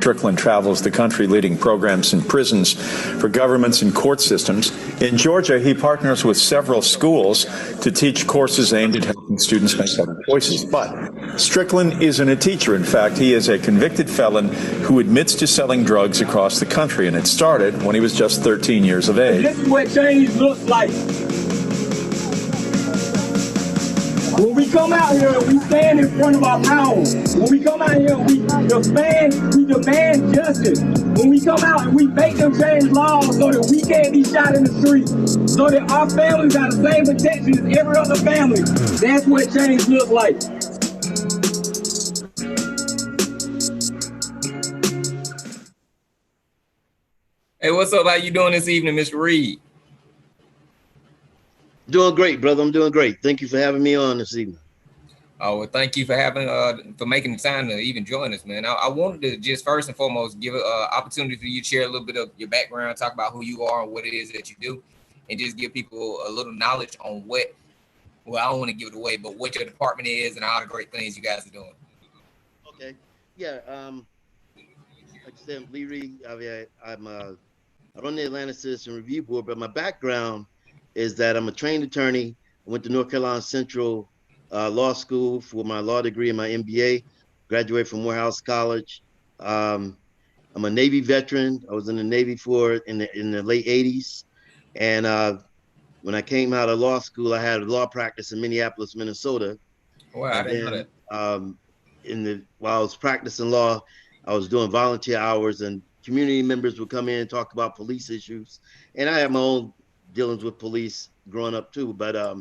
Strickland travels the country leading programs in prisons for governments and court systems. In Georgia, he partners with several schools to teach courses aimed at helping students make better choices. But Strickland isn't a teacher. In fact, he is a convicted felon who admits to selling drugs across the country, and it started when he was just 13 years of age. This is what change looks like. When we come out here, we stand in front of our power. When we come out here, we demand justice. When we come out and we make them change laws so that we can't be shot in the street, so that our families have the same protection as every other family. That's what change looks like. Hey, what's up? How you doing this evening, Mr. Reed? Doing great, brother. I'm doing great. Thank you for having me on this evening. Oh, well, thank you for making the time to even join us, man. I wanted to just first and foremost give an opportunity for you to share a little bit of your background, talk about who you are and what it is that you do, and just give people a little knowledge on what, well, I don't want to give it away, but what your department is and all the great things you guys are doing. Okay. Yeah. Like I said, I'm Lee Reed. I run the Atlanta Citizen Review Board, but my background is that I'm a trained attorney. I went to North Carolina Central Law School for my law degree and my MBA, graduated from Morehouse College. I'm a Navy veteran. I was in the Navy in the late 80s. And when I came out of law school, I had a law practice in Minneapolis, Minnesota. Wow, I didn't know that. While I was practicing law, I was doing volunteer hours, and community members would come in and talk about police issues. And I had my own dealings with police growing up too, but I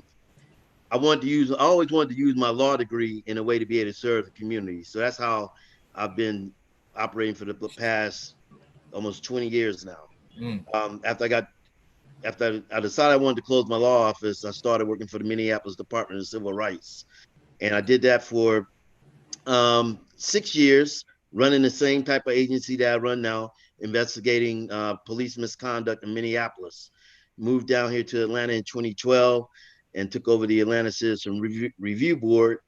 always wanted to use my law degree in a way to be able to serve the community. So that's how I've been operating for the past almost 20 years now. After I decided I wanted to close my law office, I started working for the Minneapolis Department of Civil Rights, and I did that for 6 years, running the same type of agency that I run now, investigating police misconduct in Minneapolis. Moved down here to Atlanta in 2012 and took over the Atlanta Citizen Review Board,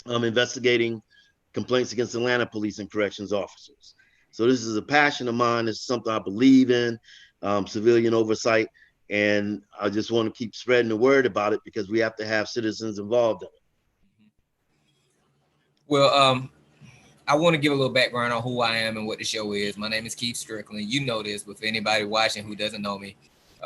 investigating complaints against Atlanta police and corrections officers. So this is a passion of mine. It's something I believe in, civilian oversight, and I just want to keep spreading the word about it because we have to have citizens involved in it. Well, I want to give a little background on who I am and what the show is. My name is Keith Strickland. You know this, but for anybody watching who doesn't know me,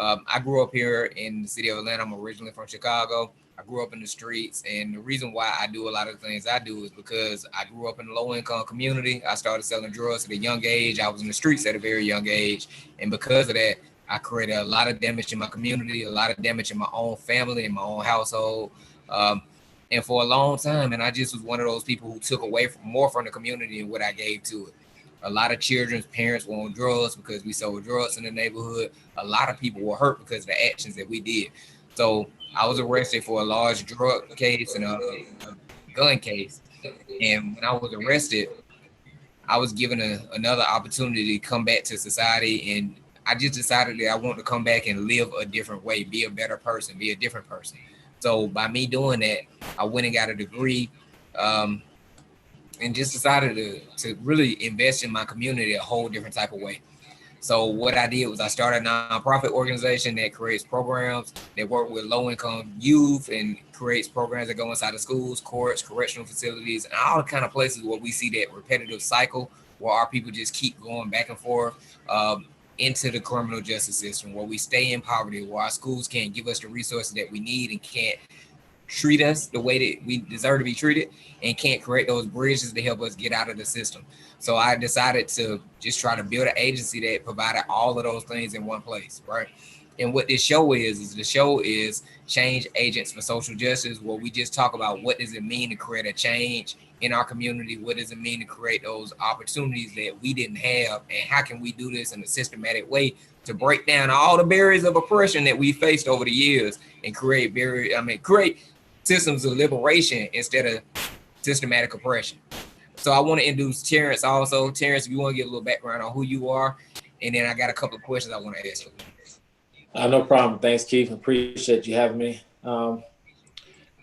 I grew up here in the city of Atlanta. I'm originally from Chicago. I grew up in the streets, and the reason why I do a lot of the things I do is because I grew up in a low-income community. I started selling drugs at a young age. I was in the streets at a very young age, and because of that, I created a lot of damage in my community, a lot of damage in my own family, in my own household, and for a long time, and I just was one of those people who took away more from the community than what I gave to it. A lot of children's parents were on drugs because we sold drugs in the neighborhood. A lot of people were hurt because of the actions that we did. So I was arrested for a large drug case and a gun case. And when I was arrested, I was given another opportunity to come back to society. And I just decided that I wanted to come back and live a different way, be a better person, be a different person. So by me doing that, I went and got a degree, and just decided to really invest in my community a whole different type of way. So what I did was I started a nonprofit organization that creates programs that work with low-income youth and creates programs that go inside of schools, courts, correctional facilities, and all the kind of places where we see that repetitive cycle where our people just keep going back and forth into the criminal justice system, where we stay in poverty, where our schools can't give us the resources that we need and can't treat us the way that we deserve to be treated, and can't create those bridges to help us get out of the system. So I decided to just try to build an agency that provided all of those things in one place, right? And what this show is the show is Change Agents for Social Justice, where we just talk about what does it mean to create a change in our community, what does it mean to create those opportunities that we didn't have, and how can we do this in a systematic way to break down all the barriers of oppression that we faced over the years and create systems of liberation instead of systematic oppression. So I want to introduce Terrence also. Terrence, if you want to get a little background on who you are, and then I got a couple of questions I want to ask you. No problem. Thanks, Keith. Appreciate you having me. I'm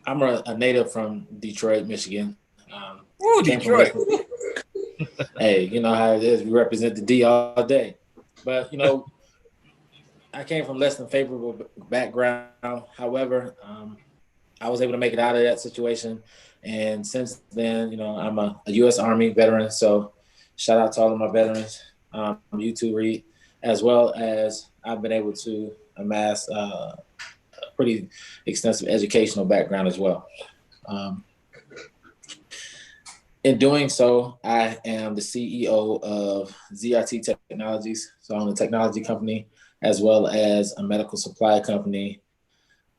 a native from Detroit, Michigan. Detroit. Hey, you know how it is. We represent the D all day. But, you know, I came from less than favorable background. However, I was able to make it out of that situation. And since then, you know, I'm a U.S. Army veteran. So shout out to all of my veterans, you too, Reed, as well as I've been able to amass a pretty extensive educational background as well. Um, in doing so, I am the CEO of ZRT Technologies. So I'm a technology company as well as a medical supply company,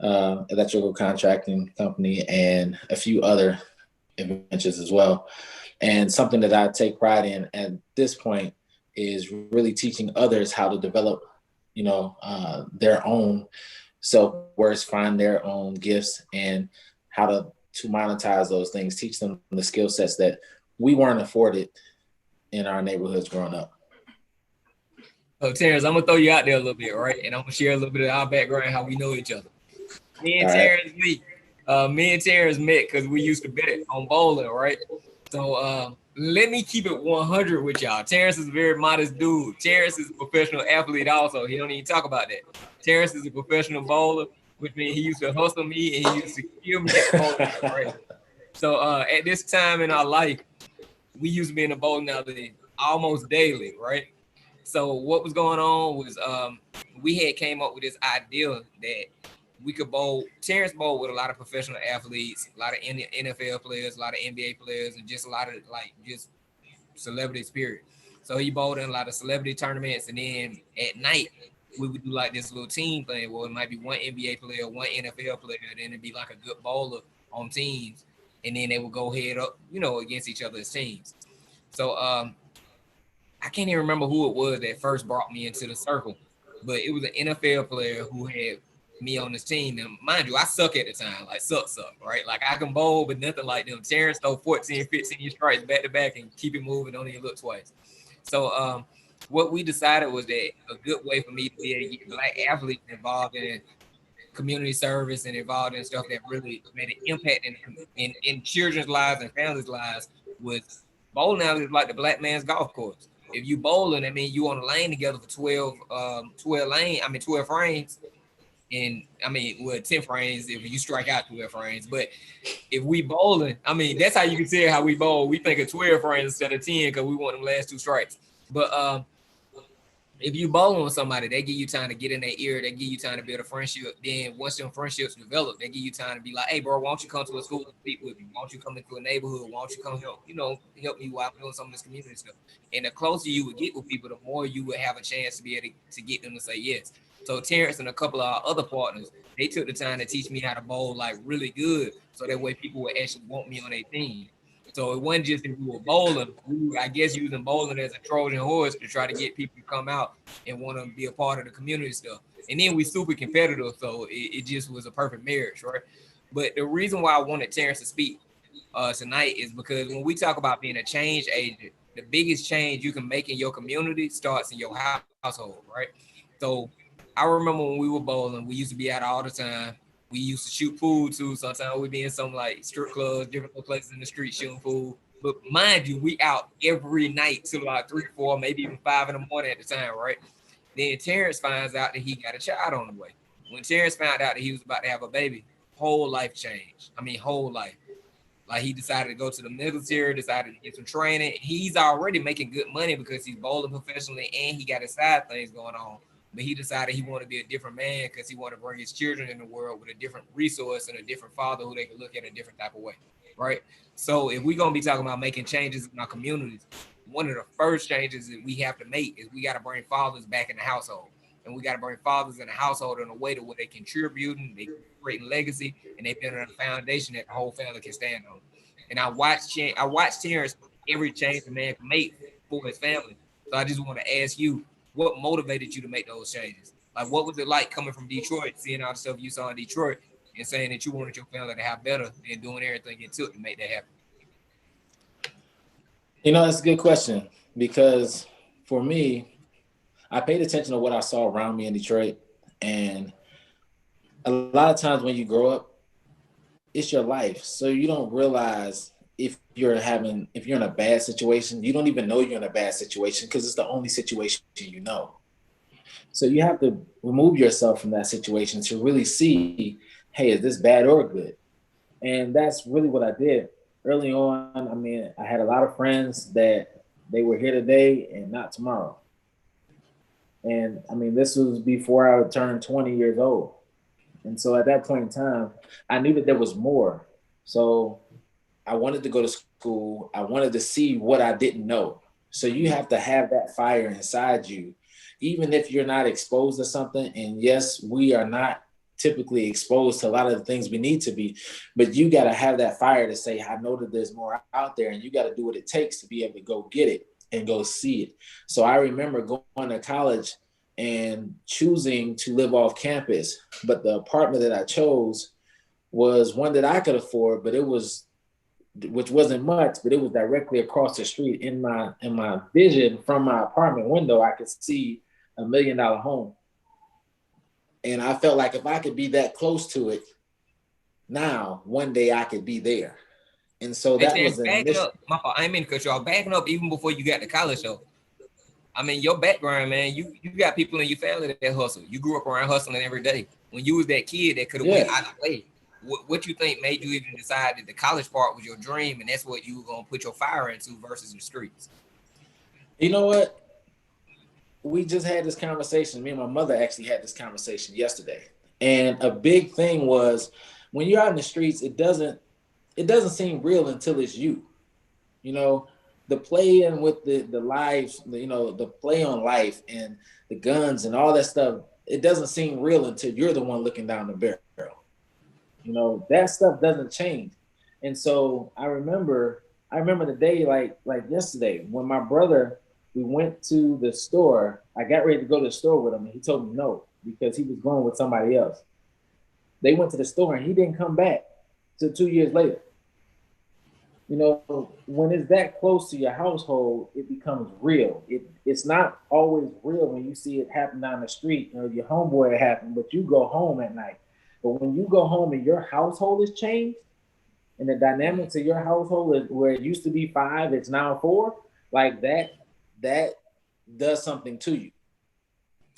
electrical contracting company, and a few other ventures as well. And something that I take pride in at this point is really teaching others how to develop, you know, their own self-worth, find their own gifts, and how to monetize those things, teach them the skill sets that we weren't afforded in our neighborhoods growing up. So Terrence, I'm gonna throw you out there a little bit, right? And I'm gonna share a little bit of our background, how we know each other. Me and All right. Terrence met because we used to bet on bowling, right? So let me keep it 100 with y'all. Terrence is a very modest dude. Terrence is a professional athlete also. He don't even talk about that. Terrence is a professional bowler, which means he used to hustle me and he used to kill me at the bowling, right? So at this time in our life, we used to be in the bowling alley almost daily, right? So what was going on was we had came up with this idea that we could bowl. Terrence bowled with a lot of professional athletes, a lot of NFL players, a lot of NBA players, and just a lot of like just celebrity spirit. So he bowled in a lot of celebrity tournaments, and then at night we would do like this little team thing where it might be one NBA player, one NFL player, and then it'd be like a good bowler on teams, and then they would go head up, you know, against each other's teams. So I can't even remember who it was that first brought me into the circle, but it was an NFL player who had me on his team. And mind you, I suck at the time, like suck, right? Like I can bowl, but nothing like them. Terrence throw 14, 15 strikes back to back and keep it moving, don't even look twice. So what we decided was that a good way for me to be able to get black athletes involved in community service and involved in stuff that really made an impact in children's lives and families' lives was bowling alley is like the black man's golf course. If you bowling, I mean you on a lane together for 12 frames. And I mean, well, 10 frames if you strike out 12 frames. But if we bowling, I mean, that's how you can tell how we bowl. We think of 12 frames instead of 10 because we want them last two strikes. But if you bowling with somebody, they give you time to get in their ear. They give you time to build a friendship. Then once them friendships develop, they give you time to be like, hey, bro, why don't you come to a school and speak with me? Why don't you come into a neighborhood? Why don't you come help, help me while I'm doing some of this community stuff? And the closer you would get with people, the more you would have a chance to be able to get them to say yes. So Terrence and a couple of our other partners, they took the time to teach me how to bowl like really good. So that way people would actually want me on their team. So it wasn't just if we were bowling, we were, I guess, using bowling as a Trojan horse to try to get people to come out and want to be a part of the community stuff. And then we super competitive, so it just was a perfect marriage, right? But the reason why I wanted Terrence to speak tonight is because when we talk about being a change agent, the biggest change you can make in your community starts in your household, right? So I remember when we were bowling, we used to be out all the time. We used to shoot pool too. Sometimes we'd be in some like strip clubs, different places in the street shooting pool. But mind you, we out every night till like 3, 4, maybe even 5 in the morning at the time, right? Then Terrence finds out that he got a child on the way. When Terrence found out that he was about to have a baby, whole life changed. I mean, whole life. Like he decided to go to the military, decided to get some training. He's already making good money because he's bowling professionally and he got his side things going on. But he decided he wanted to be a different man because he wanted to bring his children in the world with a different resource and a different father who they could look at a different type of way, right? So if we're going to be talking about making changes in our communities, one of the first changes that we have to make is we got to bring fathers back in the household. And we got to bring fathers in the household in a way to where they contribute and they create legacy and they build a foundation that the whole family can stand on. And I watched Terrence every change the man can make for his family. So I just want to ask you, what motivated you to make those changes? Like, what was it like coming from Detroit, seeing all the stuff you saw in Detroit, and saying that you wanted your family to have better and doing everything it took to make that happen? You know, that's a good question because for me, I paid attention to what I saw around me in Detroit. And a lot of times when you grow up, it's your life. So you don't realize if you're in a bad situation, you don't even know you're in a bad situation because it's the only situation you know. So you have to remove yourself from that situation to really see, hey, is this bad or good? And that's really what I did early on. I mean, I had a lot of friends that they were here today and not tomorrow. And I mean, this was before I turned 20 years old. And so at that point in time, I knew that there was more. So I wanted to go to school. I wanted to see what I didn't know. So you have to have that fire inside you, even if you're not exposed to something. And yes, we are not typically exposed to a lot of the things we need to be, but you got to have that fire to say, I know that there's more out there, and you got to do what it takes to be able to go get it and go see it. So I remember going to college and choosing to live off campus, but the apartment that I chose was one that I could afford, but which wasn't much, but it was directly across the street. In my vision from my apartment window, I could see $1 million home. And I felt like if I could be that close to it now, one day I could be there. And so that was an initial. My fault. I didn't mean to cut you off. Backing up even before you got to college, though. I mean, your background, man, you got people in your family that hustle. You grew up around hustling every day. When you was that kid that could have went out of the way, what you think made you even decide that the college part was your dream and that's what you were going to put your fire into versus the streets? You know what? We just had this conversation. Me and my mother actually had this conversation yesterday. And a big thing was when you're out in the streets, it doesn't seem real until it's you. You know, the play in with the lives, the play on life and the guns and all that stuff, it doesn't seem real until you're the one looking down the barrel. You know, that stuff doesn't change. And so I remember the day like yesterday when my brother, we went to the store. I got ready to go to the store with him and he told me no because he was going with somebody else. They went to the store and he didn't come back till 2 years later. You know, when it's that close to your household, it becomes real. It's not always real when you see it happen down the street. You know, your homeboy it happened, but you go home at night. But when you go home and your household has changed, and the dynamics of your household is where it used to be 5, it's now 4, like that does something to you.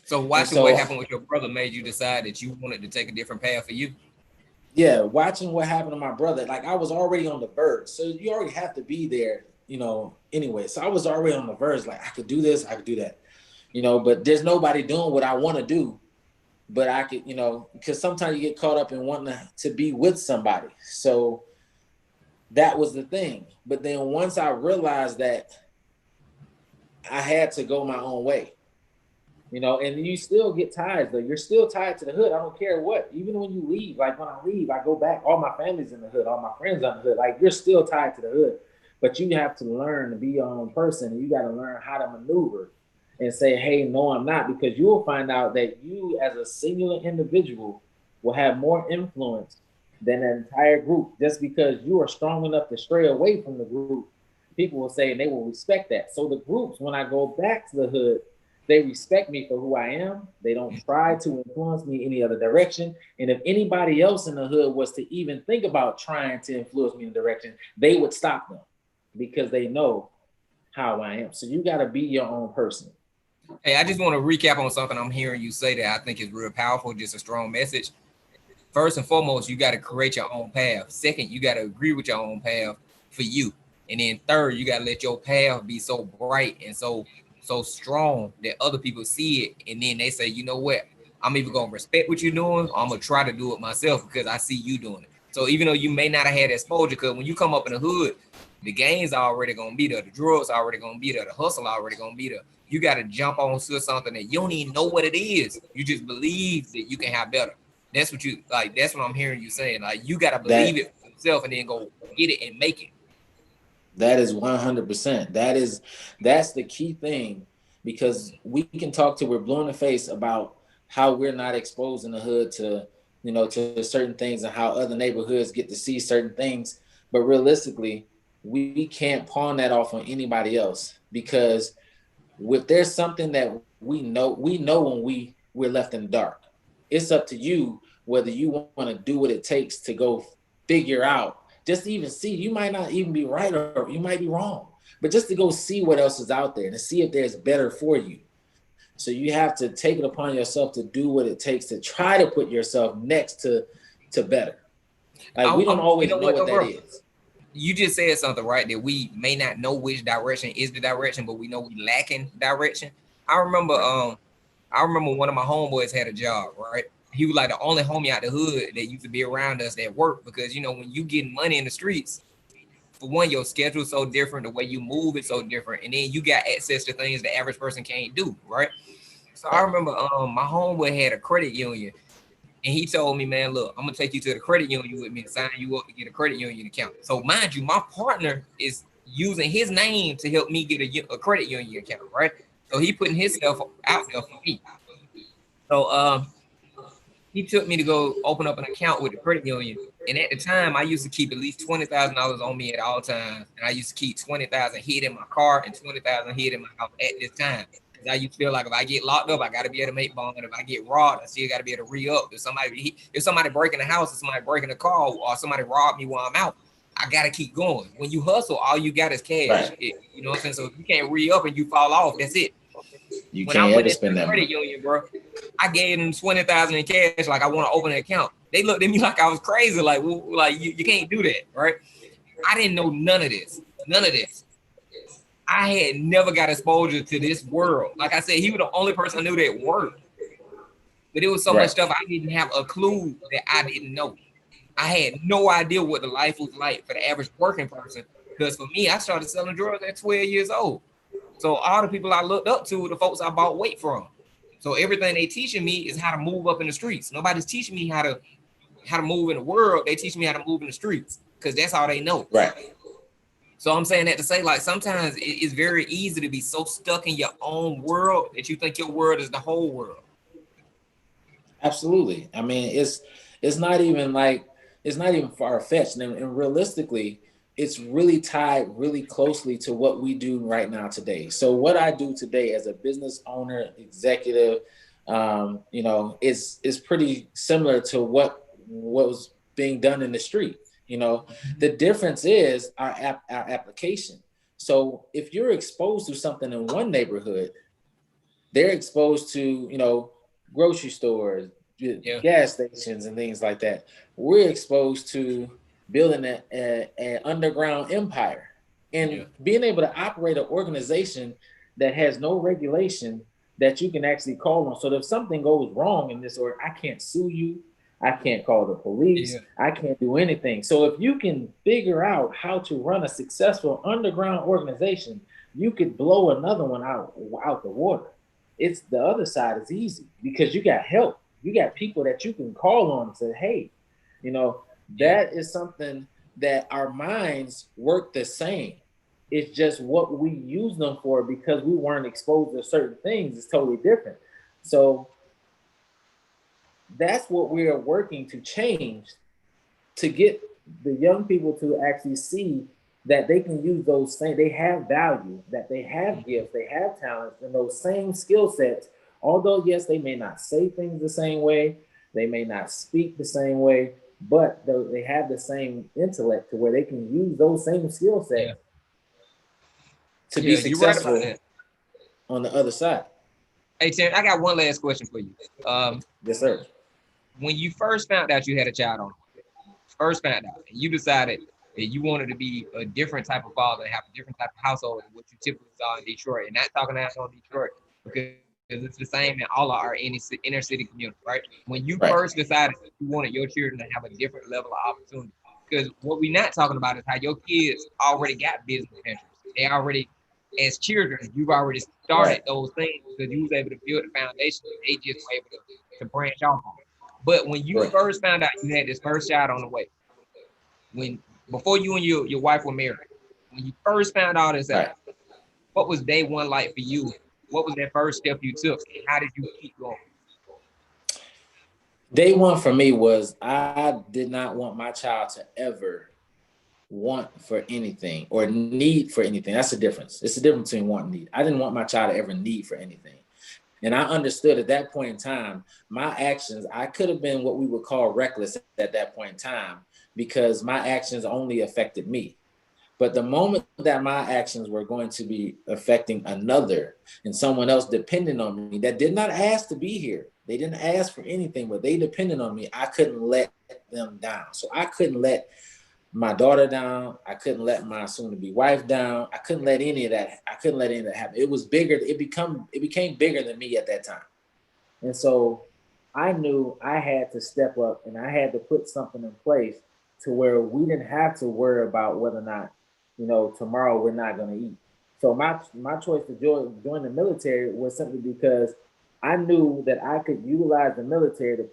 So watching what happened with your brother made you decide that you wanted to take a different path for you? Yeah, watching what happened to my brother, like I was already on the verge. So you already have to be there, anyway. So I was already on the verge, like I could do this, I could do that, but there's nobody doing what I want to do. But I could, because sometimes you get caught up in wanting to be with somebody. So that was the thing. But then once I realized that I had to go my own way, and you still get tied, though. You're still tied to the hood. I don't care what. Even when you leave, like when I leave, I go back. All my family's in the hood. All my friends are in the hood. Like you're still tied to the hood. But you have to learn to be your own person. And you got to learn how to maneuver and say, hey, no, I'm not. Because you will find out that you as a singular individual will have more influence than an entire group. Just because you are strong enough to stray away from the group, people will say, and they will respect that. So the groups, when I go back to the hood, they respect me for who I am. They don't try to influence me any other direction. And if anybody else in the hood was to even think about trying to influence me in a direction, they would stop them because they know how I am. So you got to be your own person. Hey, I just want to recap on something I'm hearing you say that I think is real powerful, just a strong message. First and foremost, you got to create your own path. Second, you got to agree with your own path for you. And then third, you got to let your path be so bright and so strong that other people see it. And then they say, you know what? I'm either going to respect what you're doing or I'm going to try to do it myself because I see you doing it. So even though you may not have had exposure, because when you come up in the hood, the gangs are already going to be there. The drugs are already going to be there. The hustle already going to be there. You got to jump on to something that you don't even know what it is. You just believe that you can have better. That's what you like. That's what I'm hearing you saying. Like you got to believe it for yourself and then go get it and make it. That is 100%. That's the key thing, because we can talk till we're blue in the face about how we're not exposed in the hood to, to certain things and how other neighborhoods get to see certain things. But realistically, we can't pawn that off on anybody else, because if there's something that we know when we're left in the dark. It's up to you whether you want to do what it takes to go figure out just to even see, you might not even be right or you might be wrong, but just to go see what else is out there and to see if there's better for you. So you have to take it upon yourself to do what it takes to try to put yourself next to better. Like we don't always know what that is. You just said something, right? That we may not know which direction is the direction, but we know we lacking direction. I remember one of my homeboys had a job, right? He was like the only homie out the hood that used to be around us that worked, because you know when you getting money in the streets, for one, your schedule's so different, the way you move is so different, and then you got access to things the average person can't do, right? So I remember my homeboy had a credit union, and he told me, man, look, I'm gonna take you to the credit union with me and sign you up to get a credit union account. So mind you, my partner is using his name to help me get a credit union account, right? So he putting himself out there for me. So he took me to go open up an account with the credit union. And at the time, I used to keep at least $20,000 on me at all times. And I used to keep 20,000 hid in my car and 20,000 hid in my house at this time. Because I used to feel like if I get locked up, I got to be able to make bond. If I get robbed, I still got to be able to re-up. If somebody breaking the house, or somebody breaking the car, or somebody robbed me while I'm out, I got to keep going. When you hustle, all you got is cash. Right. You know what I'm saying? So if you can't re-up and you fall off, that's it. You when can't I went ever into spend the that credit money. union, bro, I gave them 20,000 in cash. Like, I want to open an account. They looked at me like I was crazy. Like, well, like you can't do that, right? I didn't know none of this. None of this. I had never got exposure to this world. Like I said, he was the only person I knew that worked. But it was so much stuff I didn't have a clue that I didn't know. I had no idea what the life was like for the average working person. Because for me, I started selling drugs at 12 years old. So all the people I looked up to were the folks I bought weight from. So everything they teaching me is how to move up in the streets. Nobody's teaching me how to move in the world. They teach me how to move in the streets because that's all they know. Right. So I'm saying that to say, like, sometimes it's very easy to be so stuck in your own world that you think your world is the whole world. Absolutely. I mean, it's not even far-fetched. And realistically, it's really tied really closely to what we do right now today. So what I do today as a business owner, executive, is pretty similar to what was being done in the street. The difference is our application. So if you're exposed to something in one neighborhood, they're exposed to, grocery stores, gas stations and things like that. We're exposed to building an underground empire and being able to operate an organization that has no regulation that you can actually call on. So if something goes wrong in this, or I can't sue you, I can't call the police, I can't do anything. So if you can figure out how to run a successful underground organization, you could blow another one out the water. It's the other side is easy because you got help. You got people that you can call on and say, hey, that is something that our minds work the same. It's just what we use them for because we weren't exposed to certain things is totally different. So that's what we are working to change, to get the young people to actually see that they can use those same, they have value, that they have gifts, they have talents, and those same skill sets. Although, yes, they may not say things the same way, they may not speak the same way, but they have the same intellect to where they can use those same skill sets to be successful on the other side. Hey, Tim, I got one last question for you. Yes, sir. When you first found out you had a child on the way, and you decided that you wanted to be a different type of father, have a different type of household than what you typically saw in Detroit, and not talking about on Detroit, because it's the same in all of our inner city communities, right? When you first decided you wanted your children to have a different level of opportunity, because what we're not talking about is how your kids already got business ventures. They already, as children, you've already started those things because you was able to build a foundation that they just were able to branch off on. But when you first found out you had this first child on the way, before you and your wife were married, when you first found all this out, what was day one like for you? What was that first step you took? And how did you keep going? Day one for me was I did not want my child to ever want for anything or need for anything. That's the difference. It's the difference between want and need. I didn't want my child to ever need for anything. And I understood at that point in time, my actions, I could have been what we would call reckless at that point in time, because my actions only affected me. But the moment that my actions were going to be affecting another and someone else depending on me that did not ask to be here, they didn't ask for anything, but they depended on me, I couldn't let them down. So I couldn't let my daughter down. I couldn't let my soon-to-be wife down. I couldn't let any of that. I couldn't let any of that happen. It was bigger. It became bigger than me at that time. And so I knew I had to step up and I had to put something in place to where we didn't have to worry about whether or not, tomorrow we're not going to eat. So my choice to join the military was simply because I knew that I could utilize the military to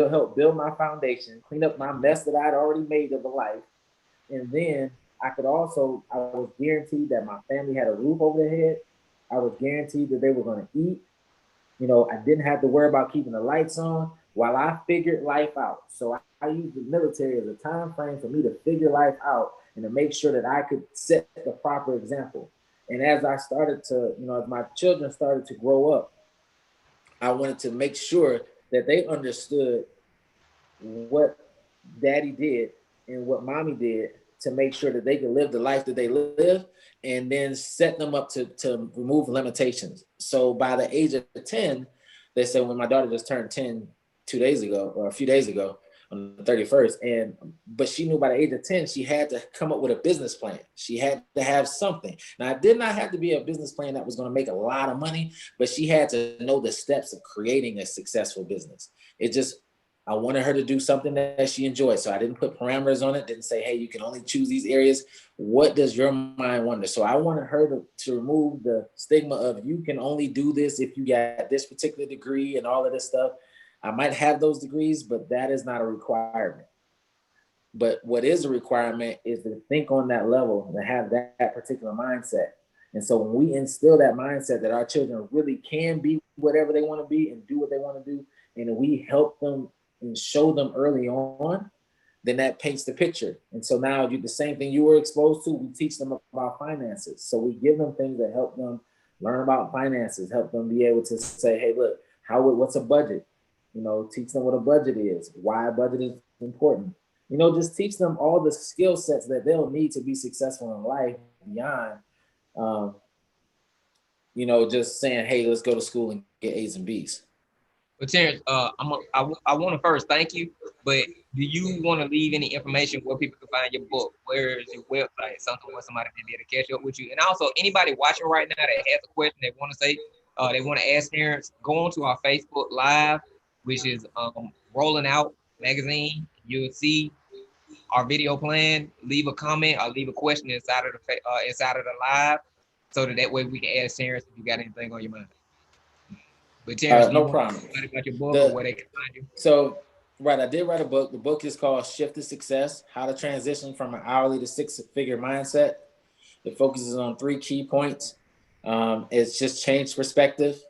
help build my foundation, clean up my mess that I'd already made of a life. And then I was guaranteed that my family had a roof over their head. I was guaranteed that they were going to eat. I didn't have to worry about keeping the lights on while I figured life out. So I used the military as a time frame for me to figure life out and to make sure that I could set the proper example. And as I started to, as my children started to grow up, I wanted to make sure that they understood what daddy did and what mommy did to make sure that they could live the life that they live, and then set them up to remove limitations. So by the age of 10, they said, when my daughter just turned 10 2 days ago, or a few days ago, on the 31st, but she knew by the age of 10, she had to come up with a business plan. She had to have something. Now, it did not have to be a business plan that was going to make a lot of money, but she had to know the steps of creating a successful business. I wanted her to do something that she enjoyed. So I didn't put parameters on it, didn't say, hey, you can only choose these areas. What does your mind wonder? So I wanted her to remove the stigma of you can only do this if you got this particular degree and all of this stuff. I might have those degrees, but that is not a requirement. But what is a requirement is to think on that level, to have that particular mindset. And so when we instill that mindset that our children really can be whatever they want to be and do what they want to do, and we help them and show them early on, then that paints the picture. And so now the same thing you were exposed to, we teach them about finances. So we give them things that help them learn about finances, help them be able to say, hey, look, what's a budget? Teach them what a budget is, why a budget is important. Just teach them all the skill sets that they'll need to be successful in life beyond, just saying, hey, let's go to school and get A's and B's. But Terrence, I want to first thank you, but do you want to leave any information where people can find your book? Where is your website? Something where somebody can be able to catch up with you. And also, anybody watching right now that has a question they want to say, they want to ask Terrence, go on to our Facebook Live, which is Rolling Out Magazine. You'll see our video plan. Leave a comment or leave a question inside of the live, so that way we can ask Terrence if you got anything on your mind. But Terrence, no problem. About your book or where they can find you? So, right, I did write a book. The book is called Shift to Success: How to Transition from an Hourly to Six-Figure Mindset. It focuses on 3 key points. It's just change perspective,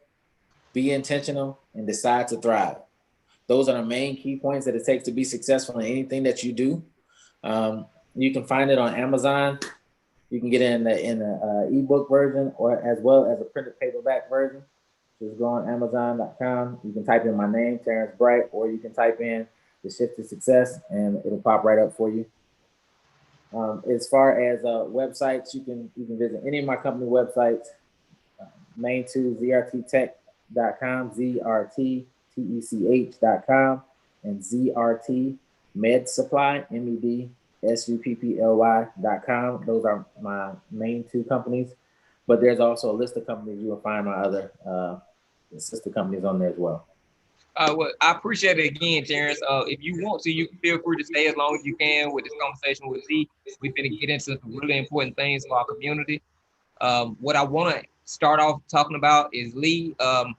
be intentional, and decide to thrive. Those are the main key points that it takes to be successful in anything that you do. You can find it on Amazon. You can get it in the ebook version, or as well as a printed paperback version. Just go on Amazon.com. You can type in my name, Terrence Bright, or you can type in the Shift to Success, and it'll pop right up for you. As far as websites, you can visit any of my company websites. Main 2, zrttech.com, zrttech.com, and ZRT Med Supply, MEDSUPPLY.com. Those are my main 2 companies. But there's also a list of companies. You will find my other sister companies on there as well. Well, I appreciate it again, Terrence. If you want to, you can feel free to stay as long as you can with this conversation with Z. We're going to get into some really important things for our community. What I want to start off talking about is, Lee, I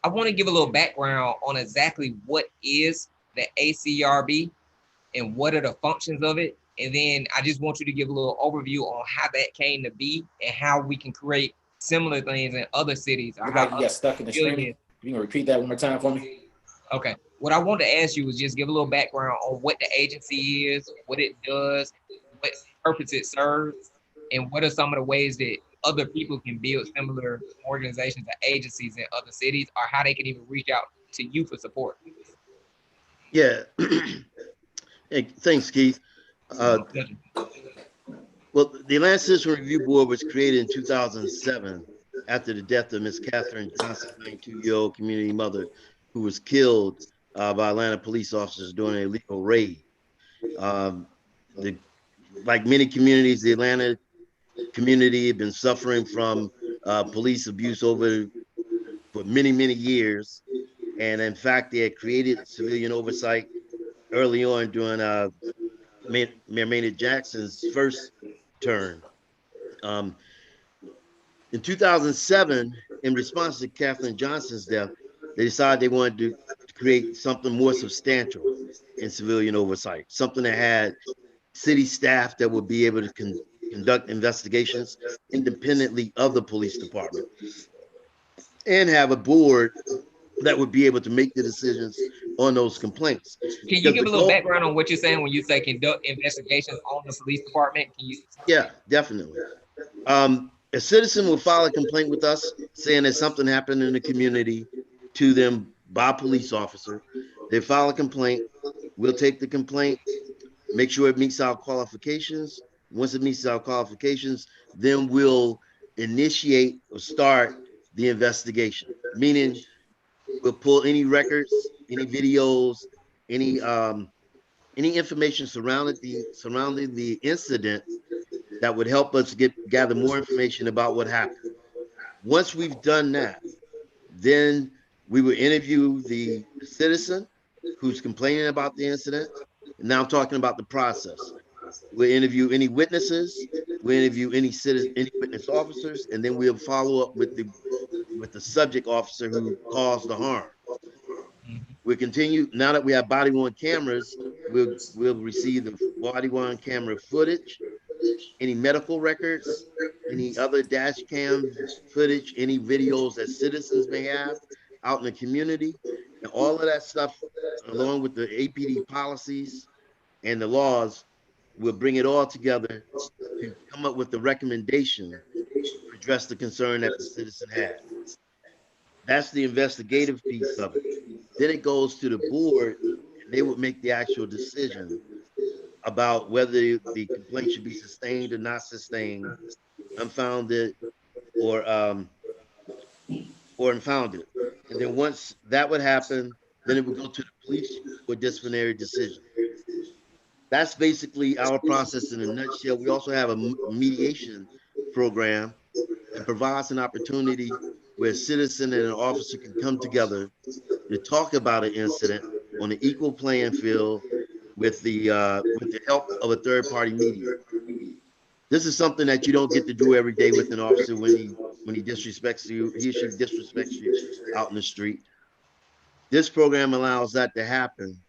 want to give a little background on exactly what is the ACRB and what are the functions of it. And then I just want you to give a little overview on how that came to be and how we can create similar things in other cities. Look like you got stuck in the screen. You can repeat that one more time for me? Okay. What I want to ask you is just give a little background on what the agency is, what it does, what purpose it serves, and what are some of the ways that other people can build similar organizations or agencies in other cities, or how they can even reach out to you for support. Yeah. Hey, thanks, Keith. Uh, well, the Atlanta Citizen Review Board was created in 2007 after the death of Miss Catherine Johnson, 92-year-old community mother who was killed by Atlanta police officers during a illegal raid. Um, the, like many communities, the Atlanta community had been suffering from police abuse for many, many years. And in fact, they had created civilian oversight early on during Mayor Maynard Jackson's first term. Um, in 2007, in response to Katherine Johnson's death, they decided they wanted to create something more substantial in civilian oversight, something that had city staff that would be able to conduct investigations independently of the police department and have a board that would be able to make the decisions on those complaints. Can you Because give the a little goal, background on what you're saying when you say conduct investigations on the police department? Can you? yeah, definitely. A citizen will file a complaint with us saying that something happened in the community to them by a police officer. They file a complaint. We'll take the complaint, make sure it meets our qualifications. Once it meets our qualifications, then we'll initiate or start the investigation, meaning we'll pull any records, any videos, any any information surrounding the incident that would help us gather more information about what happened. Once we've done that, then we will interview the citizen who's complaining about the incident. And now I'm talking about the process. We'll interview any witnesses, we'll interview any witness officers, and then we'll follow up with the subject officer who caused the harm. We'll continue now that we have body worn cameras. We'll receive the body worn camera footage, any medical records, any other dash cam footage, any videos that citizens may have out in the community, and all of that stuff, along with the APD policies and the laws, we'll bring it all together to come up with the recommendation to address the concern that the citizen had. That's the investigative piece of it. Then it goes to the board, and they would make the actual decision about whether the complaint should be sustained or not sustained, unfounded or unfounded. And then once that would happen, then it would go to the police for disciplinary decision. That's basically our process in a nutshell. We also have a mediation program that provides an opportunity where a citizen and an officer can come together to talk about an incident on an equal playing field with the help of a third party mediator. This is something that you don't get to do every day with an officer when he disrespects you, he or she disrespects you out in the street. This program allows that to happen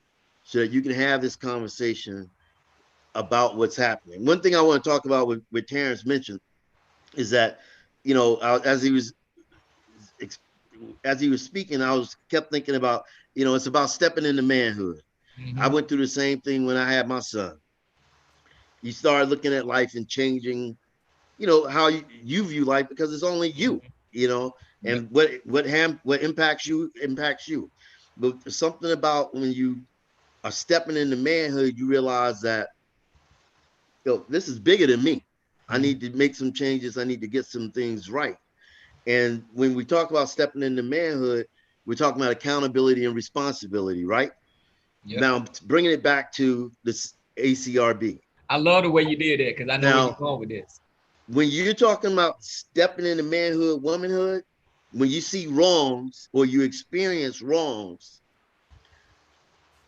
so that you can have this conversation about what's happening. One thing I want to talk about with Terrence mentioned is that, you know, as he was speaking, I was kept thinking about, you know, it's about stepping into manhood. I went through the same thing when I had my son. You start looking at life and changing, you know, how you view life because it's only you, you know, and what impacts you impacts you. But something about when you are stepping into manhood, you realize that, yo, this is bigger than me. I need to make some changes. I need to get some things right. And when we talk about stepping into manhood, we're talking about accountability and responsibility, right? Yep. Now, bringing it back to this ACRB. I love the way you did that because I know where you're going with this. When you're talking about stepping into manhood, womanhood, when you see wrongs or you experience wrongs,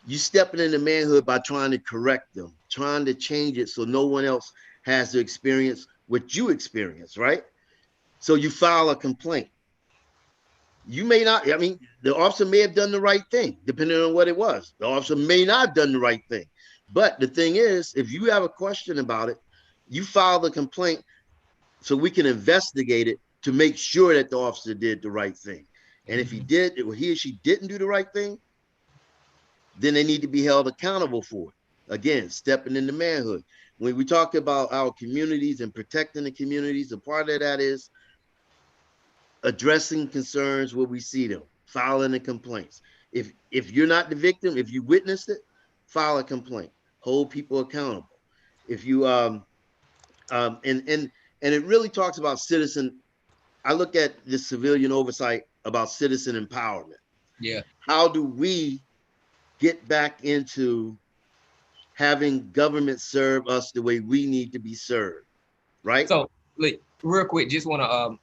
you stepping into manhood by trying to correct them, trying to change it so no one else has to experience what you experience, right? So you file a complaint. You may not, I mean, the officer may have done the right thing, depending on what it was. The officer may not have done the right thing. But the thing is, if you have a question about it, you file the complaint so we can investigate it to make sure that the officer did the right thing. And if he did, or he or she didn't do the right thing, then they need to be held accountable for it. Again, stepping into manhood. When we talk about our communities and protecting the communities, a part of that is addressing concerns where we see them, filing the complaints. If you're not the victim, if you witnessed it, file a complaint. hold people accountable. If you and it really talks about citizen. I look at this civilian oversight about citizen empowerment. Yeah. How do we get back into having government serve us the way we need to be served, right? So, look, real quick, just want to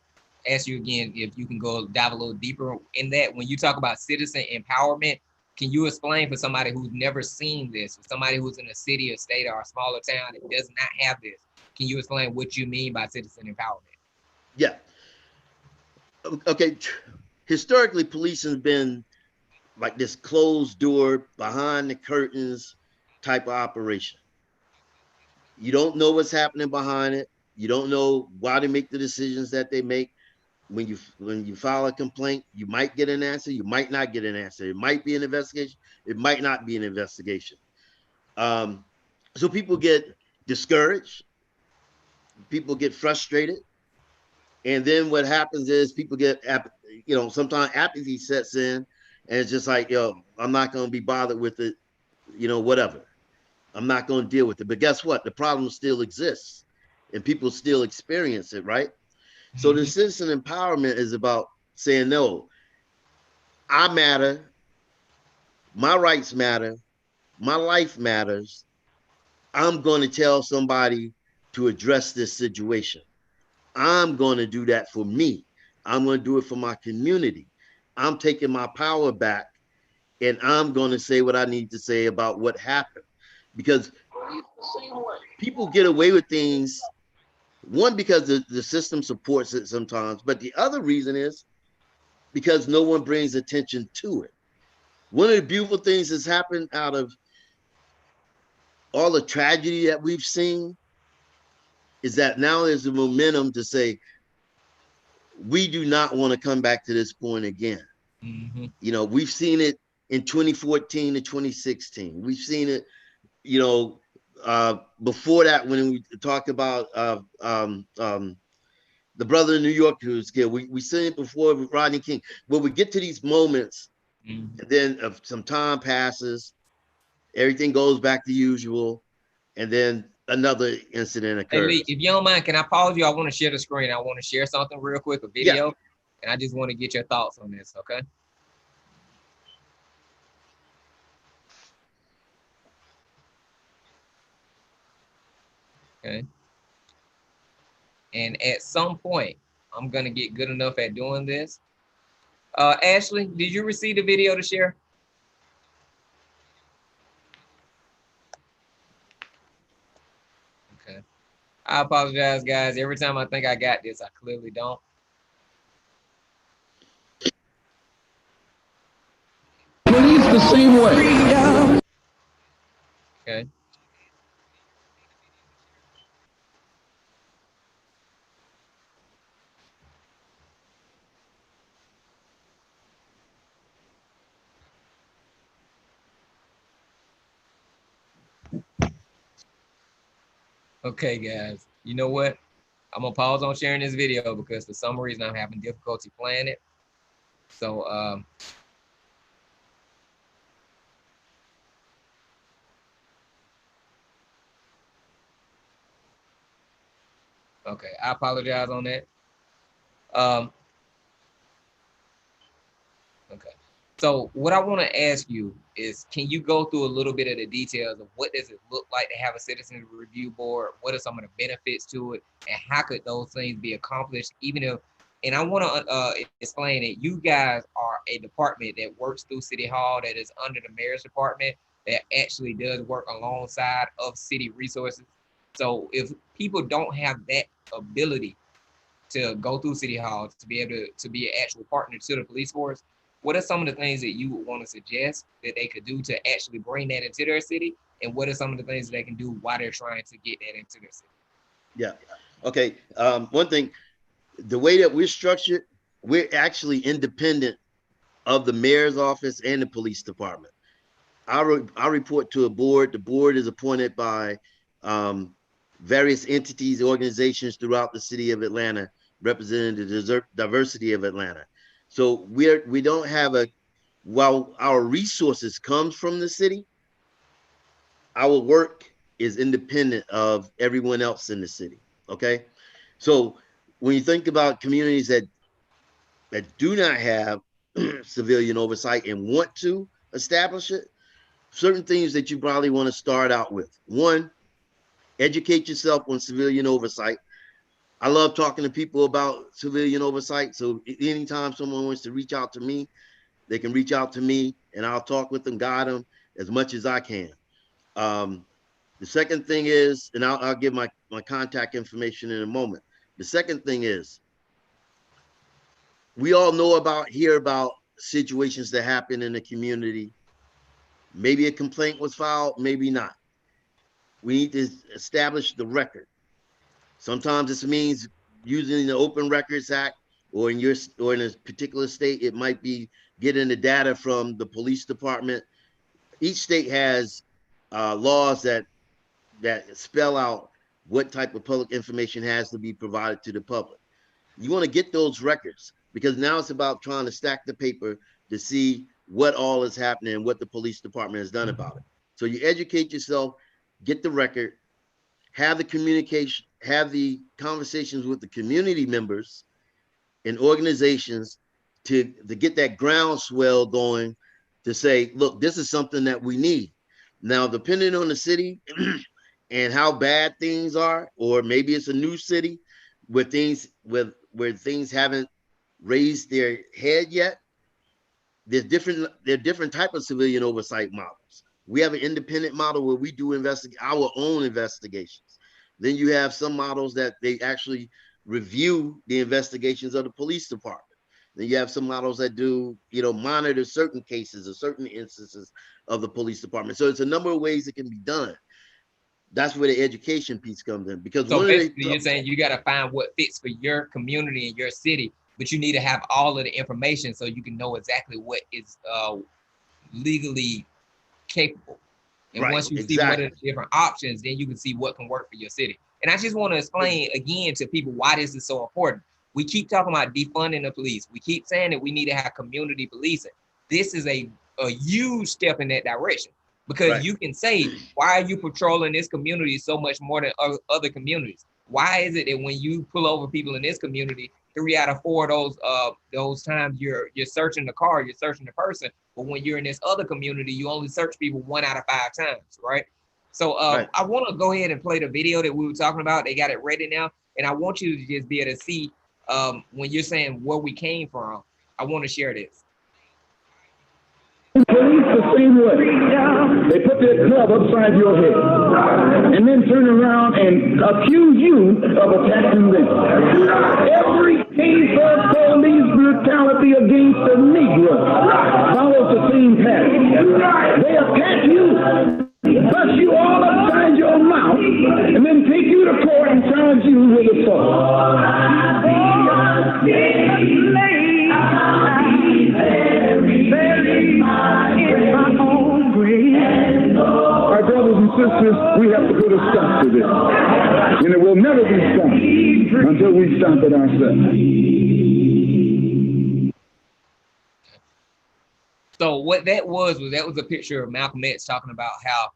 ask you again if you can go dive a little deeper in that. When you talk about citizen empowerment, can you explain for somebody who's never seen this, for somebody who's in a city or state or a smaller town that does not have this? Can you explain what you mean by citizen empowerment? Yeah. Okay. Historically, police has been like this closed door, behind the curtains type of operation. You don't know what's happening behind it. You don't know why they make the decisions that they make. When you file a complaint, you might get an answer, you might not get an answer. It might be an investigation, it might not be an investigation. So people get discouraged, people get frustrated, and then what happens is people get, sometimes apathy sets in, and it's just like, I'm not going to be bothered with it, whatever. I'm not going to deal with it. But guess what? The problem still exists, and people still experience it, right? So the citizen empowerment is about saying, no, I matter, my rights matter, my life matters. I'm going to tell somebody to address this situation. I'm going to do that for me. I'm going to do it for my community. I'm taking my power back, and I'm going to say what I need to say about what happened. Because people get away with things, one, because the system supports it sometimes, but the other reason is because no one brings attention to it. One of the beautiful things that's happened out of all the tragedy that we've seen is that now there's a momentum to say, we do not want to come back to this point again. Mm-hmm. We've seen it in 2014 to 2016. We've seen it, before that, when we talk about the brother in New York who was killed. We seen it before with Rodney King. When we get to these moments, and then some time passes, everything goes back to usual, and then another incident Hey, Lee, occurs. if you don't mind, can I pause you? I want to share the screen. I want to share something real quick, a video, Yeah. and I just want to get your thoughts on this, okay? Okay. And at some point, I'm going to get good enough at doing this. Ashley, did you receive the video to share? Okay. I apologize, guys. Every time I think I got this, I clearly don't. Police the same way. Okay. Okay, guys. You know what? I'm gonna pause on sharing this video because for some reason I'm having difficulty playing it. So okay, I apologize on that. Okay. So what I want to ask you is, can you go through a little bit of the details of what does it look like to have a citizen review board? What are some of the benefits to it? And how could those things be accomplished? Even if, and I want to explain that you guys are a department that works through City Hall that is under the mayor's department that actually does work alongside of city resources. So if people don't have that ability to go through City Hall to be able to be an actual partner to the police force, what are some of the things that you would want to suggest that they could do to actually bring that into their city? And what are some of the things that they can do while they're trying to get that into their city? Yeah. Okay. One thing, the way that we're structured, we're actually independent of the mayor's office and the police department. I report to a board. The board is appointed by various entities, organizations throughout the city of Atlanta, representing the diversity of Atlanta. So we don't have while our resources comes from the city, our work is independent of everyone else in the city. Okay. So when you think about communities that do not have civilian oversight and want to establish it, certain things that you probably want to start out with. One, educate yourself on civilian oversight. I love talking to people about civilian oversight. So anytime someone wants to reach out to me, they can reach out to me and I'll talk with them, guide them as much as I can. The second thing is, and I'll give my contact information in a moment. The second thing is, we all hear about situations that happen in the community. Maybe a complaint was filed, maybe not. We need to establish the record. Sometimes this means using the Open Records Act, or in a particular state, it might be getting the data from the police department. Each state has laws that spell out what type of public information has to be provided to the public. You want to get those records, because now it's about trying to stack the paper to see what all is happening and what the police department has done about it. So you educate yourself, get the record, have the communication, have the conversations with the community members and organizations to get that groundswell going, to say, look, this is something that we need. Now, depending on the city and how bad things are, or maybe it's a new city where things haven't raised their head yet, there are different type of civilian oversight models. We have an independent model where we do our own investigations. Then you have some models that they actually review the investigations of the police department. Then you have some models that do, monitor certain cases or certain instances of the police department. So it's a number of ways it can be done. That's where the education piece comes in. Because so basically you're saying you got to find what fits for your community and your city, but you need to have all of the information so you can know exactly what is legally capable. And right, once you exactly. see what are the different options, then you can see what can work for your city. And I just want to explain again to people why this is so important. We keep talking about defunding the police. We keep saying that we need to have community policing. This is a huge step in that direction, because right. You can say, why are you patrolling this community so much more than other communities? Why is it that when you pull over people in this community, 3 out of 4 of those times you're searching the car, you're searching the person, but when you're in this other community, you only search people 1 out of 5 times, right? So right. I want to go ahead and play the video that we were talking about. They got it ready now, and I want you to just be able to see when you're saying where we came from. I want to share this. Police the same way. They put their club upside your head and then turn around and accuse you of attacking them. Every case of police brutality against the Negro follows the same pattern. They attack you, bust you all upside your mouth, and then take you to court and charge you with assault. Our brothers and sisters, we have to put a stop to this. And it will never be stopped until we stop it ourselves. So what that was a picture of Malcolm X talking about how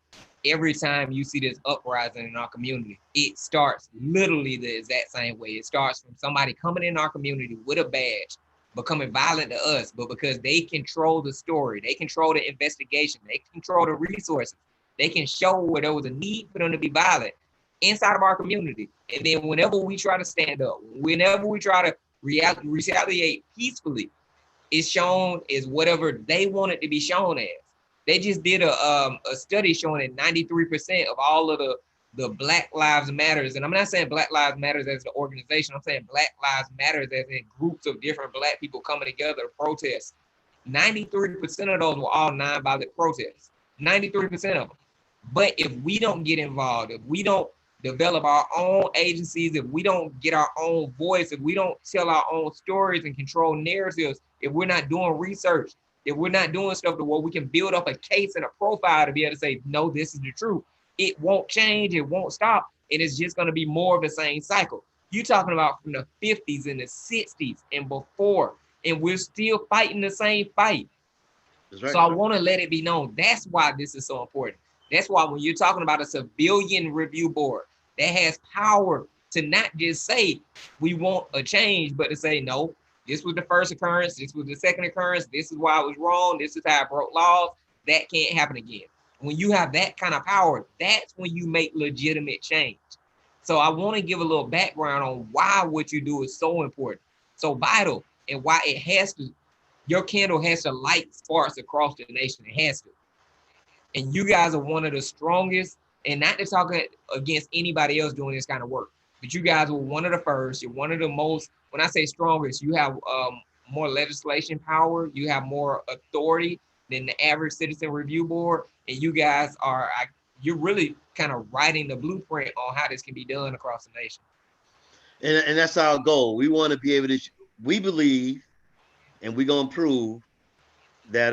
every time you see this uprising in our community, it starts literally the exact same way. It starts from somebody coming in our community with a badge, becoming violent to us, but because they control the story, they control the investigation, they control the resources, they can show where there was a need for them to be violent inside of our community. And then whenever we try to stand up, whenever we try to retaliate peacefully, it's shown as whatever they want it to be shown as. They just did a study showing that 93% of all of the Black Lives Matters, and I'm not saying Black Lives Matters as the organization, I'm saying Black Lives Matters as in groups of different Black people coming together to protest. 93% of those were all non-violent protests, 93% of them. But if we don't get involved, if we don't develop our own agencies, if we don't get our own voice, if we don't tell our own stories and control narratives, if we're not doing research, if we're not doing stuff to where we can build up a case and a profile to be able to say, no, this is the truth, it won't change, it won't stop, and it's just going to be more of the same cycle. You're talking about from the 50s and the 60s and before, and we're still fighting the same fight. Right. So I want to let it be known. That's why this is so important. That's why when you're talking about a civilian review board that has power to not just say we want a change, but to say, no, this was the first occurrence, this was the second occurrence, this is why I was wrong, this is how I broke laws, that can't happen again. When you have that kind of power, that's when you make legitimate change. So I want to give a little background on why what you do is so important, so vital, and why it has to, your candle has to light sparks across the nation. It has to. And you guys are one of the strongest, and not to talk against anybody else doing this kind of work, but you guys were one of the first. You're one of the most, when I say strongest, you have more legislation power, you have more authority than the average citizen review board, and you guys are, you're really kind of writing the blueprint on how this can be done across the nation. And that's our goal. We want to be able to, we believe, and we're going to prove that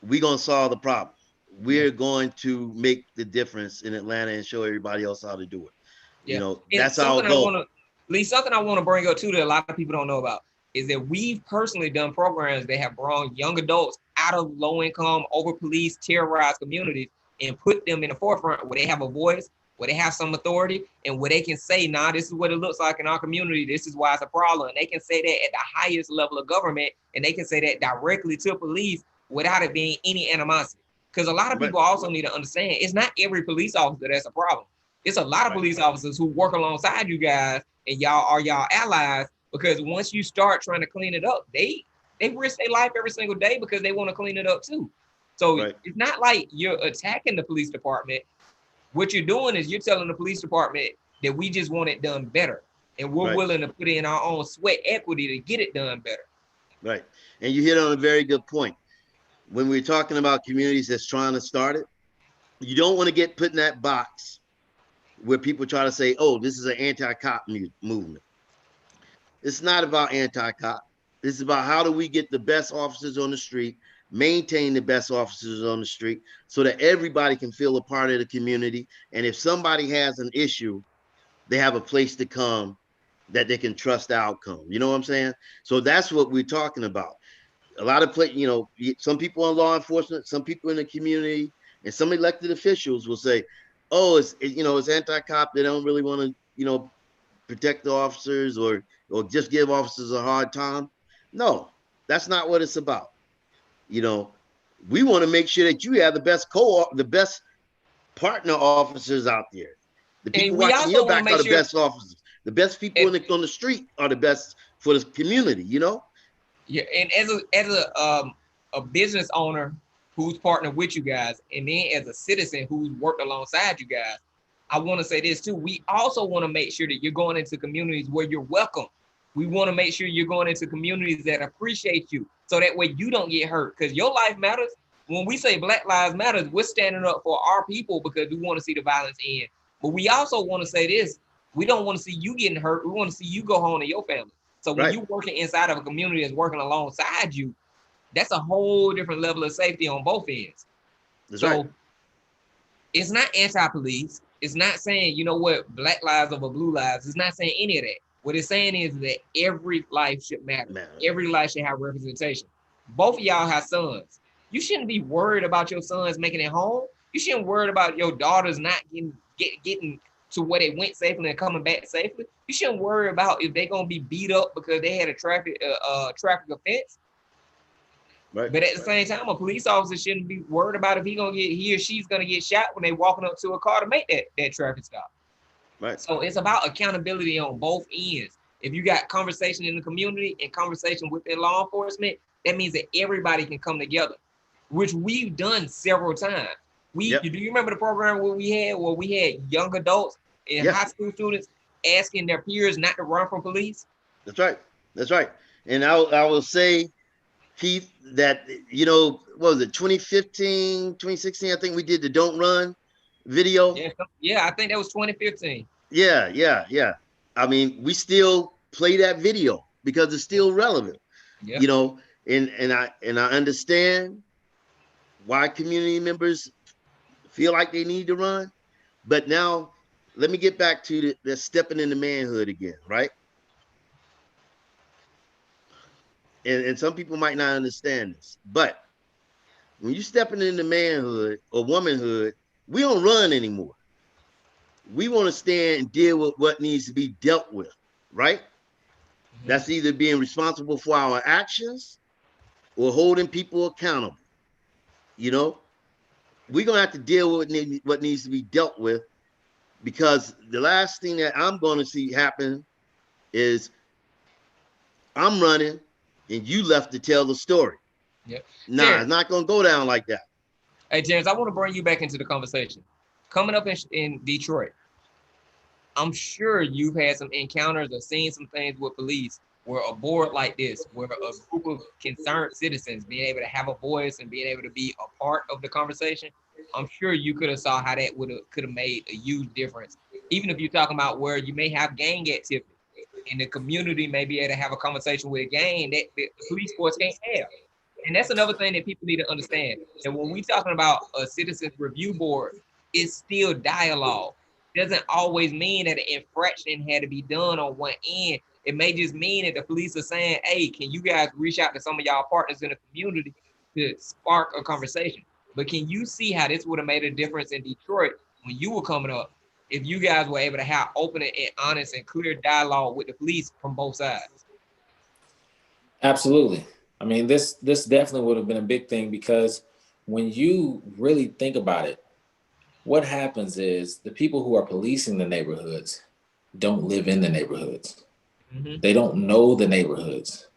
we're going to solve the problem. We're going to make the difference in Atlanta and show everybody else how to do it. Yeah. You know, and that's our goal. Something I want to bring up too that a lot of people don't know about is that we've personally done programs that have brought young adults out of low-income, over-policed, terrorized communities and put them in the forefront where they have a voice, where they have some authority, and where they can say, nah, this is what it looks like in our community. This is why it's a problem. And they can say that at the highest level of government, and they can say that directly to police without it being any animosity. Because a lot of people also need to understand, it's not every police officer that's a problem. It's a lot of police officers who work alongside you guys, and y'all are y'all allies, because once you start trying to clean it up, they risk their life every single day because they want to clean it up too. So it's not like you're attacking the police department. What you're doing is you're telling the police department that we just want it done better, and we're willing to put in our own sweat equity to get it done better. Right. And you hit on a very good point. When we're talking about communities that's trying to start it, you don't want to get put in that box where people try to say, oh, this is an anti-cop movement. It's not about anti-cop. This is about how do we get the best officers on the street, maintain the best officers on the street so that everybody can feel a part of the community. And if somebody has an issue, they have a place to come that they can trust the outcome. You know what I'm saying? So that's what we're talking about. A lot of you know, some people in law enforcement, some people in the community, and some elected officials will say, oh, it's anti-cop. They don't really want to, you know, protect the officers or just give officers a hard time. No, that's not what it's about. You know, we want to make sure that you have the best partner officers out there. The people watching your back are the best officers. The best people on the street are the best for the community, you know? Yeah, and as a business owner who's partnered with you guys, and then as a citizen who's worked alongside you guys, I want to say this too. We also want to make sure that you're going into communities where you're welcome. We want to make sure you're going into communities that appreciate you, so that way you don't get hurt, because your life matters. When we say Black Lives Matter, we're standing up for our people because we want to see the violence end. But we also want to say this: we don't want to see you getting hurt. We want to see you go home to your family. So when you're working inside of a community that's working alongside you, that's a whole different level of safety on both ends. It's not anti-police. It's not saying, you know what, Black lives over blue lives. It's not saying any of that. What it's saying is that every life should matter. Every life should have representation. Both of y'all have sons. You shouldn't be worried about your sons making it home. You shouldn't worry about your daughters not getting to where they went safely and coming back safely. You shouldn't worry about if they're gonna be beat up because they had a traffic offense. But at the same time, a police officer shouldn't be worried about if he or she's gonna get shot when they walking up to a car to make that traffic stop. So it's about accountability on both ends. If you got conversation in the community and conversation within law enforcement, that means that everybody can come together, which we've done several times. Do you remember the program where we had young adults and high school students asking their peers not to run from police? That's right. And I will say, Keith, that, you know, what was it, 2015, 2016, I think we did the Don't Run video. Yeah, I think that was 2015. Yeah. I mean, we still play that video because it's still relevant. You know, and I understand why community members feel like they need to run. But now let me get back to the stepping into manhood again, right? And some people might not understand this, but When you stepping into manhood or womanhood, we don't run anymore. We want to stand and deal with what needs to be dealt with, right? Mm-hmm. That's either being responsible for our actions or holding people accountable. You know, we're gonna have to deal with what needs to be dealt with, because the last thing that I'm gonna see happen is I'm running and you left to tell the story. Yep. Nah, Terrence, it's not gonna go down like that. hey, Terrence, I want to bring you back into the conversation. Coming up in Detroit, I'm sure you've had some encounters or seen some things with police where a board like this, where a group of concerned citizens being able to have a voice and being able to be a part of the conversation. I'm sure you could have saw how that could have made a huge difference. Even if you're talking about where you may have gang activity and the community may be able to have a conversation with a gang that the police force can't have. And that's another thing that people need to understand. And when we talking about a citizens review board, it's still dialogue. Doesn't always mean that an infraction had to be done on one end. It may just mean that the police are saying, hey, can you guys reach out to some of y'all partners in the community to spark a conversation? But can you see how this would have made a difference in Detroit when you were coming up if you guys were able to have open and honest and clear dialogue with the police from both sides? Absolutely. I mean, this definitely would have been a big thing, because when you really think about it, what happens is the people who are policing the neighborhoods don't live in the neighborhoods. Mm-hmm. They don't know the neighborhoods.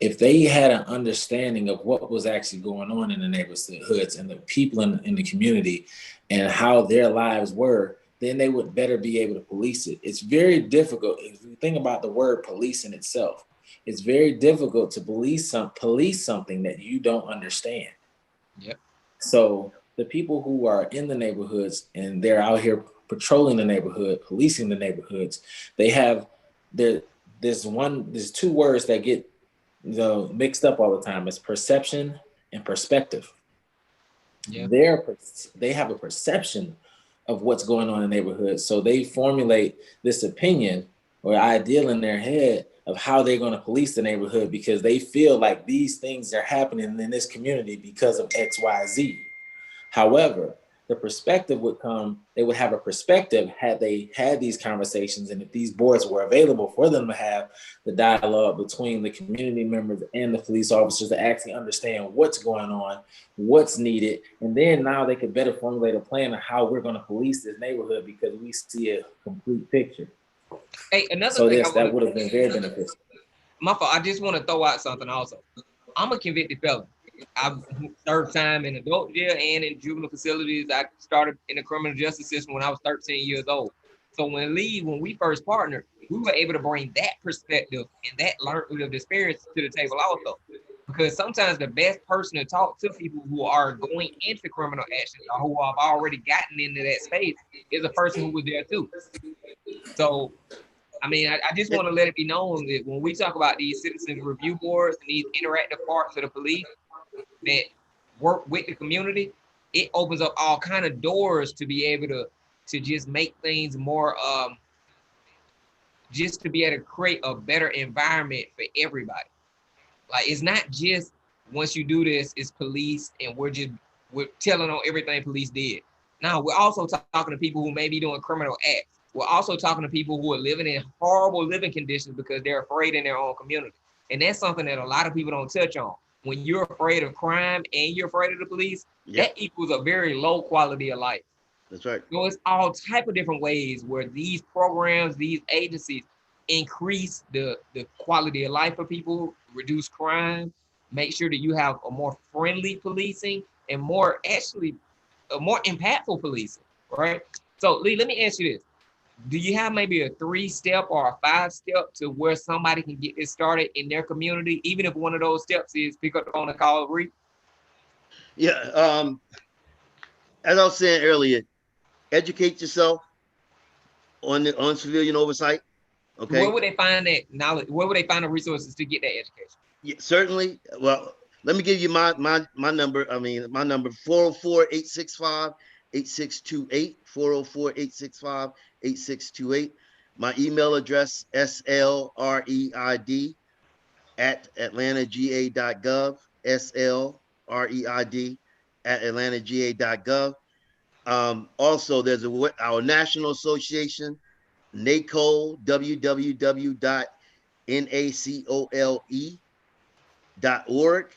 If they had an understanding of what was actually going on in the neighborhoods and the people in the community and how their lives were, then they would better be able to police it. It's very difficult. If you think about the word police in itself, it's very difficult to police something that you don't understand. Yep. So the people who are in the neighborhoods and they're out here patrolling the neighborhood, policing the neighborhoods, they have there's two words that get mixed up all the time. It's perception and perspective. Yeah. They have a perception of what's going on in the neighborhood, so they formulate this opinion or ideal in their head of how they're going to police the neighborhood, because they feel like these things are happening in this community because of XYZ. However, the perspective would come, they would have a perspective had they had these conversations, and if these boards were available for them to have the dialogue between the community members and the police officers to actually understand what's going on, what's needed, and then now they could better formulate a plan of how we're going to police this neighborhood, because we see a complete picture. Hey, another So thing that would have been very beneficial. My fault. I just want to throw out something also. I'm a convicted felon. I've served time in adult jail and in juvenile facilities. I started in the criminal justice system when I was 13 years old. So when we first partnered, we were able to bring that perspective and that learned of experience to the table also. Because sometimes the best person to talk to people who are going into criminal action or who have already gotten into that space is a person who was there too. So I mean, I just want to let it be known that when we talk about these citizens review boards and these interactive parts of the police that work with the community, it opens up all kind of doors to be able to just make things more, just to be able to create a better environment for everybody. Like, it's not just once you do this, it's police and we're telling on everything police did. Now, we're also talking to people who may be doing criminal acts. We're also talking to people who are living in horrible living conditions because they're afraid in their own community. And that's something that a lot of people don't touch on. When you're afraid of crime and you're afraid of the police, that equals a very low quality of life. That's right. So it's all type of different ways where these programs, these agencies increase the quality of life for people, reduce crime, make sure that you have a more friendly policing and more impactful policing, right? So Lee, let me ask you this. Do you have maybe a 3-step or a 5-step to where somebody can get this started in their community, even if one of those steps is pick up the phone and call Reed? Yeah. As I was saying earlier, educate yourself on civilian oversight. Okay. Where would they find that knowledge? Where would they find the resources to get that education? Yeah, certainly. Well, let me give you my number. I mean, my number 404-865-8628, 404-865-8628. My email address, slreid@atlantagA.gov, slreid at atlantaga.gov. Also, there's our national association, NACOLE, www.nacole.org,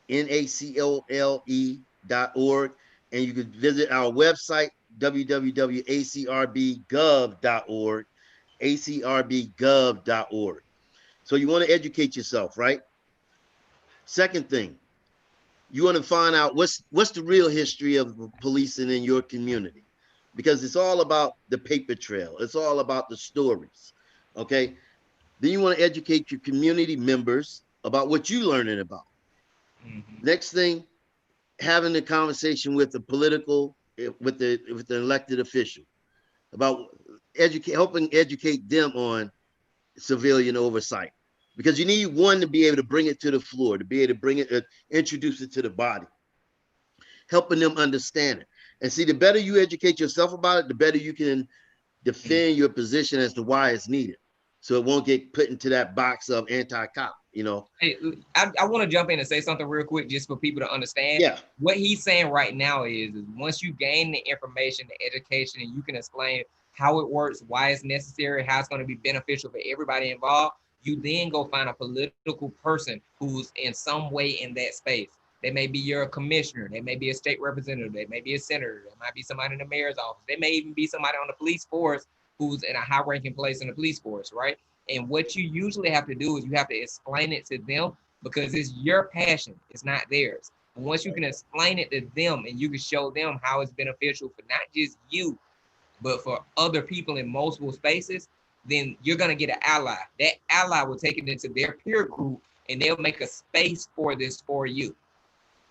nacole.org. And you can visit our website, www.acrbgov.org, acrbgov.org. So you want to educate yourself, right? Second thing, you want to find out what's the real history of policing in your community, because it's all about the paper trail. It's all about the stories. Okay. Then you want to educate your community members about what you're learning about. Mm-hmm. Next thing, having a conversation with with the elected official about helping educate them on civilian oversight, because you need one to be able to bring it to the floor, to be able to bring it, introduce it to the body, helping them understand it. And see, the better you educate yourself about it, the better you can defend your position as to why it's needed. So it won't get put into that box of anti-cop, you know. Hey, I want to jump in and say something real quick just for people to understand. Yeah. What he's saying right now is once you gain the information, the education, and you can explain how it works, why it's necessary, how it's going to be beneficial for everybody involved, you then go find a political person who's in some way in that space. They may be your commissioner. They may be a state representative. They may be a senator. There might be somebody in the mayor's office. They may even be somebody on the police force who's in a high-ranking place in the police force, right? And what you usually have to do is you have to explain it to them because it's your passion. It's not theirs. And once you can explain it to them and you can show them how it's beneficial for not just you, but for other people in multiple spaces, then you're going to get an ally. That ally will take it into their peer group and they'll make a space for this for you.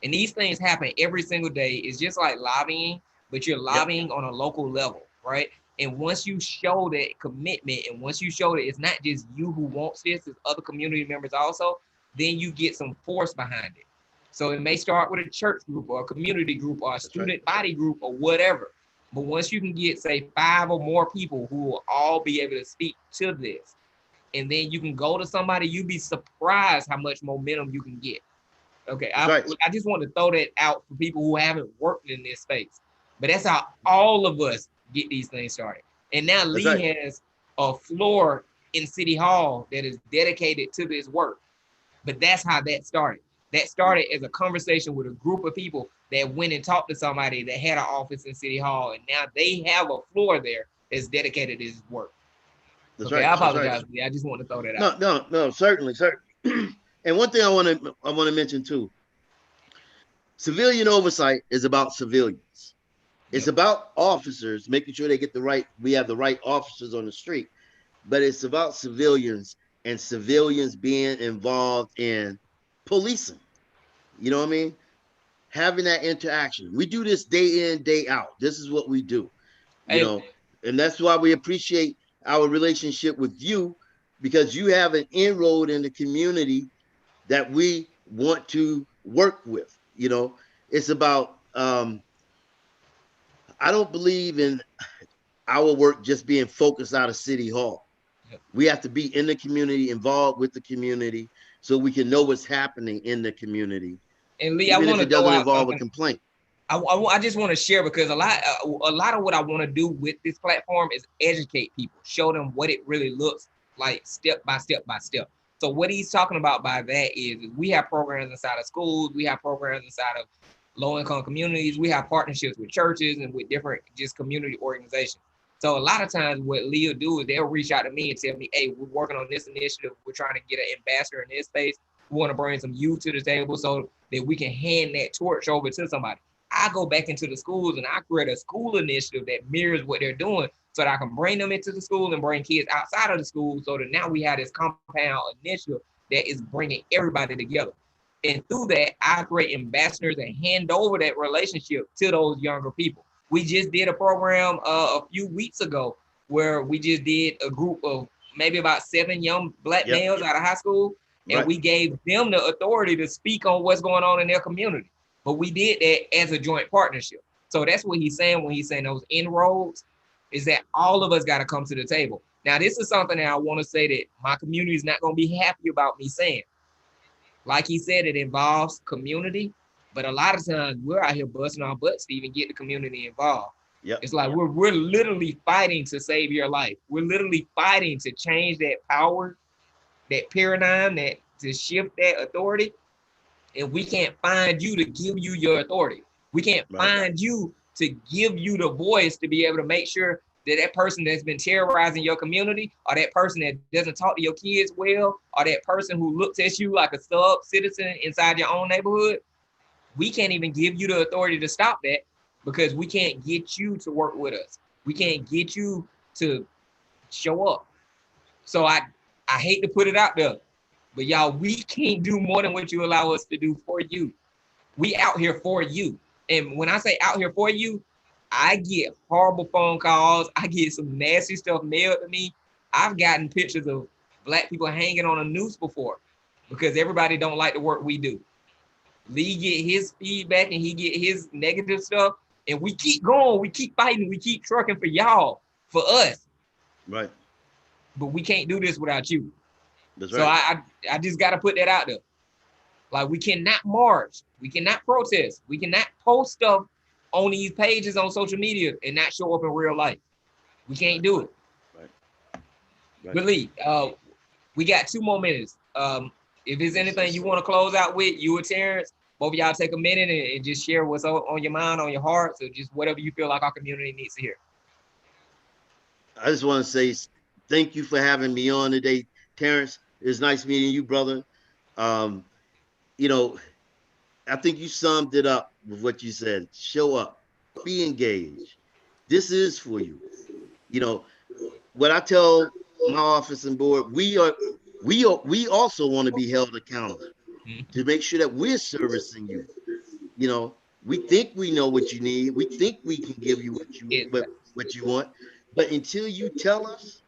And these things happen every single day. It's just like lobbying, but you're lobbying on a local level, right? And once you show that commitment, and once you show that it's not just you who wants this, it's other community members also, then you get some force behind it. So it may start with a church group or a community group or a student body group or whatever. But once you can get, say, 5 or more people who will all be able to speak to this, and then you can go to somebody, you'd be surprised how much momentum you can get. Okay, I just want to throw that out for people who haven't worked in this space. But that's how all of us get these things started. And now Lee has a floor in City Hall that is dedicated to this work. But that's how that started. That started as a conversation with a group of people that went and talked to somebody that had an office in City Hall. And now they have a floor there that's dedicated to this work. That's okay, I apologize. I just want to throw that out. No, certainly. And one thing I want to mention too, civilian oversight is about civilians. It's about officers, making sure we have the right officers on the street, but it's about civilians and civilians being involved in policing. You know what I mean? Having that interaction. We do this day in, day out. This is what we do, you know, and that's why we appreciate our relationship with you, because you have an inroad in the community that we want to work with. You know, it's about, I don't believe in our work just being focused out of City Hall. We have to be in the community, involved with the community, so we can know what's happening in the community. And Lee, even I want to if it doesn't involve something. A complaint. I just want to share, because a lot of what I want to do with this platform is educate people, show them what it really looks like step by step by step. So what he's talking about by that is we have programs inside of schools, we have programs inside of low-income communities, we have partnerships with churches and with different just community organizations. So a lot of times what Lee will do is they'll reach out to me and tell me, hey, we're working on this initiative. We're trying to get an ambassador in this space. We want to bring some youth to the table so that we can hand that torch over to somebody. I go back into the schools and I create a school initiative that mirrors what they're doing so that I can bring them into the school and bring kids outside of the school, so that now we have this compound initiative that is bringing everybody together. And through that, I create ambassadors and hand over that relationship to those younger people. We just did a program a few weeks ago where we just did a group of maybe about 7 young Black males out of high school, and we gave them the authority to speak on what's going on in their community. But we did that as a joint partnership. So that's what he's saying when he's saying those inroads, is that all of us got to come to the table. Now, this is something that I want to say that my community is not going to be happy about me saying. Like he said, it involves community, But a lot of times we're out here busting our butts to even get the community involved. Yep. It's like we're literally fighting to save your life. We're literally fighting to change that power, that paradigm, that to shift that authority. And we can't find you to give you your authority. We can't find you to give you the voice to be able to make sure that that person that's been terrorizing your community, or that person that doesn't talk to your kids well, or that person who looks at you like a sub-citizen inside your own neighborhood, we can't even give you the authority to stop that because we can't get you to work with us. We can't get you to show up. So I hate to put it out there, but y'all, we can't do more than what you allow us to do for you. We out here for you. And when I say out here for you, I get horrible phone calls. I get some nasty stuff mailed to me. I've gotten pictures of Black people hanging on a noose before because everybody don't like the work we do. Lee get his feedback and he get his negative stuff, and we keep going, we keep fighting, we keep trucking for y'all, for us. Right. But we can't do this without you. That's so right. I just got to put that out there. Like, we cannot march, we cannot protest, we cannot post stuff on these pages on social media and not show up in real life. We can't do it. Right. But Lee, we got 2 more minutes. If there's anything you want to close out with, you and Terrence, both of y'all take a minute and just share what's on your mind, on your heart, so just whatever you feel like our community needs to hear. I just want to say thank you for having me on today, Terrence. It's nice meeting you, brother. You know, I think you summed it up with what you said. Show up, be engaged. This is for you. You know, what I tell my office and board, we also want to be held accountable to make sure that we're servicing you. You know, we think we know what you need. We think we can give you what you want. But until you tell us,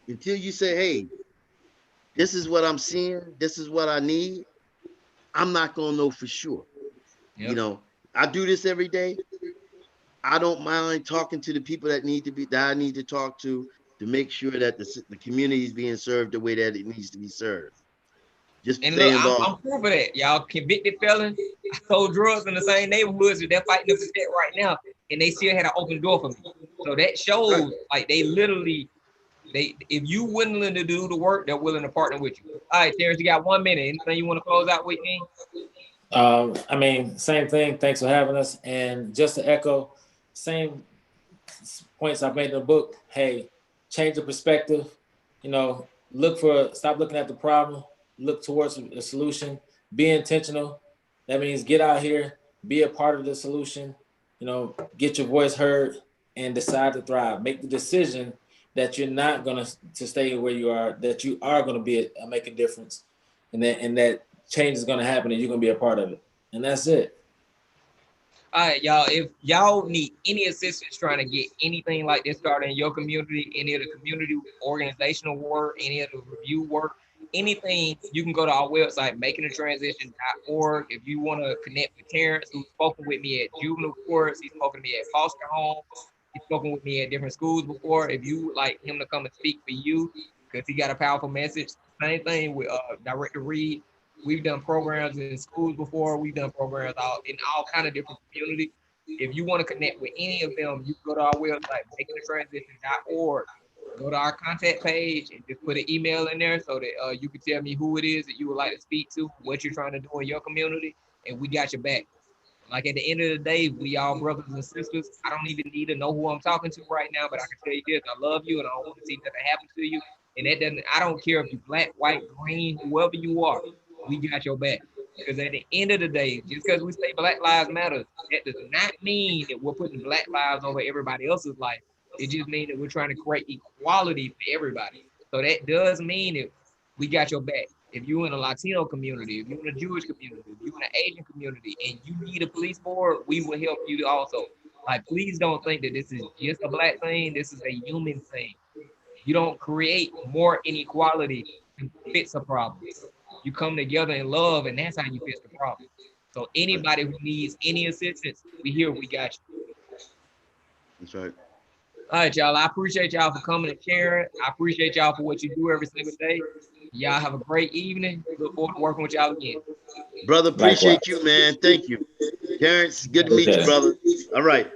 until you say, hey, this is what I'm seeing, this is what I need, I'm not going to know for sure. Yep. You know, I do this every day. I don't mind talking to the people that I need to talk to make sure that the community is being served the way that it needs to be served. Just and stay look, involved. I'm proof of that. Y'all convicted felons, I sold drugs in the same neighborhoods that they're fighting to protect right now, and they still had an open door for me. So that shows, like, they literally, if you willing to do the work, they're willing to partner with you. All right, Terrence, you got 1 minute. Anything you want to close out with me? I mean, same thing. Thanks for having us. And just to echo, same points I've made in the book. Hey, change the perspective. You know, stop looking at the problem. Look towards a solution. Be intentional. That means get out here, be a part of the solution. You know, get your voice heard, and decide to thrive. Make the decision that you're not going to stay where you are, that you are going to make a difference, and that change is going to happen, and you're going to be a part of it. And that's it. All right, y'all. If y'all need any assistance trying to get anything like this started in your community, any of the community organizational work, any of the review work, anything, you can go to our website, makingthetransition.org. If you want to connect with Terrence, who's spoken with me at juvenile courts, he's spoken to me at foster homes, he's spoken with me at different schools before. If you would like him to come and speak for you, because he got a powerful message, same thing with Director Reed. We've done programs in schools before. We've done programs in all kind of different communities. If you want to connect with any of them, you go to our website, makingthetransition.org. Go to our contact page and just put an email in there so that you can tell me who it is that you would like to speak to, what you're trying to do in your community, and we got your back. Like, at the end of the day, we all brothers and sisters. I don't even need to know who I'm talking to right now, but I can tell you this: I love you, and I don't want to see nothing happen to you. And I don't care if you're black, white, green, whoever you are. We got your back. Because at the end of the day, just because we say Black Lives Matter, that does not mean that we're putting Black lives over everybody else's life. It just means that we're trying to create equality for everybody. So that does mean that we got your back. If you're in a Latino community, if you're in a Jewish community, if you're in an Asian community, and you need a police board, we will help you also. Like, please don't think that this is just a Black thing. This is a human thing. You don't create more inequality to fix a problem. You come together in love, and that's how you fix the problem. So anybody who needs any assistance, we got you. That's right. All right, y'all. I appreciate y'all for coming and sharing. I appreciate y'all for what you do every single day. Y'all have a great evening. Look forward to working with y'all again. Brother, appreciate Likewise. you, man. Thank you. Terrence, good to meet you, Okay. brother. All right.